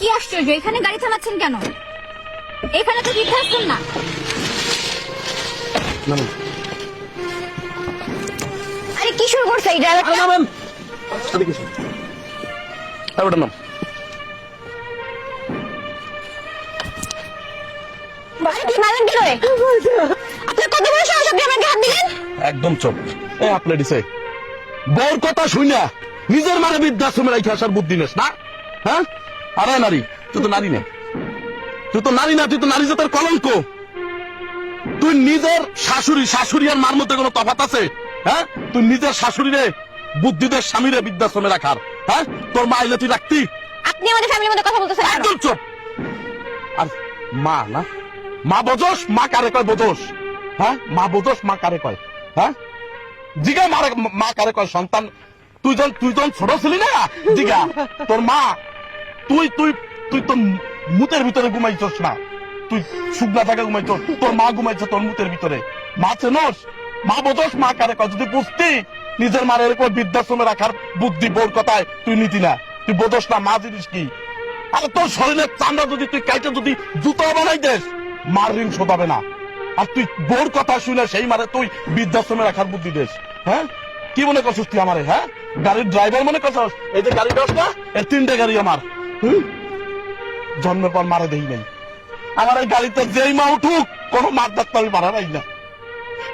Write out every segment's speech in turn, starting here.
কি আশ্চর্য, এখানে গাড়ি থামাচ্ছেন কেন? এখানে তো বৃদ্ধাশ্রম না। আরে কি শুরু করছে এই ড্রাইভার? নামেন। এদিকে এসো। হ্যাঁ, ওটার নাম। কি মারেন কি করে? আপনার কত বড় সাহস, আপনি আমাকে হাত দিলেন? একদম চুপ। এ আপনি দিছে বউর কথা শুইনা নিজের মানে বৃদ্ধাশ্রমে রাখি আসার বুদ্ধি নেস না? হ্যাঁ, আরে নারী, তুই তো নারী না, তুই তো নারী না, তুই তো নারী জাতের কলঙ্ক। তুই নিজের শাশুড়ি আর মার মধ্যে কোনো তফাৎ আছে? হ্যাঁ, তুই নিজের শাশুড়িরে বুদ্ধিদের স্বামীরে বৃদ্ধাশ্রমে রাখার, হ্যাঁ, তোর মা এলে তুই রাখতি? আপনি আমাদের ফ্যামিলির মধ্যে কথা বলতেছেন কেন? একদম চুপ। আর মা না, মা বোঝোস, মা কারে কয় বোঝোস? হ্যাঁ, মা বোঝোস, মা কারে কয়? হ্যাঁ, জিগা মারে, মা কারে কয়? সন্তান তুই যখন ছোট ছিলি না, জিগা তোর মা, তুই তুই তুই তোর মুতের ভিতরে ঘুমাইছস না, তুই শুকনা জায়গায় ঘুমাইছস, তোর মা ঘুমাইছে তোর মুতের ভিতরে। মা চেনস, মা বোঝোস, মা কারে কয়? যদি বুঝতি নিজের মার এরকম বৃদ্ধাশ্রমে রাখার বুদ্ধি বোর কথায় তুই নিতি না। তুই বোঝোস না মা জিনিস কি। আরে তোর শরীরের চামড়া যদি তুই কাইটে যদি জুতো বানাই দেস, মার ঋণ শোধাবে না। আর তুই বোর কথা শুনে সেই মারে তুই বৃদ্ধাশ্রমে রাখার বুদ্ধি দেস। হ্যাঁ, কি মনে করছিস তুই আমারে? হ্যাঁ, গাড়ির ড্রাইভার মনে করছিস? এই যে গাড়ি দশ না, এর 3টে গাড়ি আমার। জন্মের পর মারে দেই নাই। আমার এই গাড়িতে যেই মা উঠুক, কোনো মার ডাক্তার আমি ভাড়া নাই না,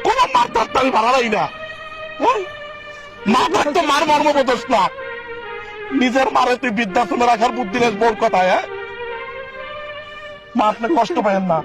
কোনো মার ডাক্তার আমি ভাড়া নাই না। মা থাকতো মার মর্ম বোঝস না, নিজের মারে তুই বৃদ্ধাশ্রমে রাখার বুদ্ধি নেস বোর কথায়। হ্যাঁ, মা আপনি কষ্ট পাবেন না।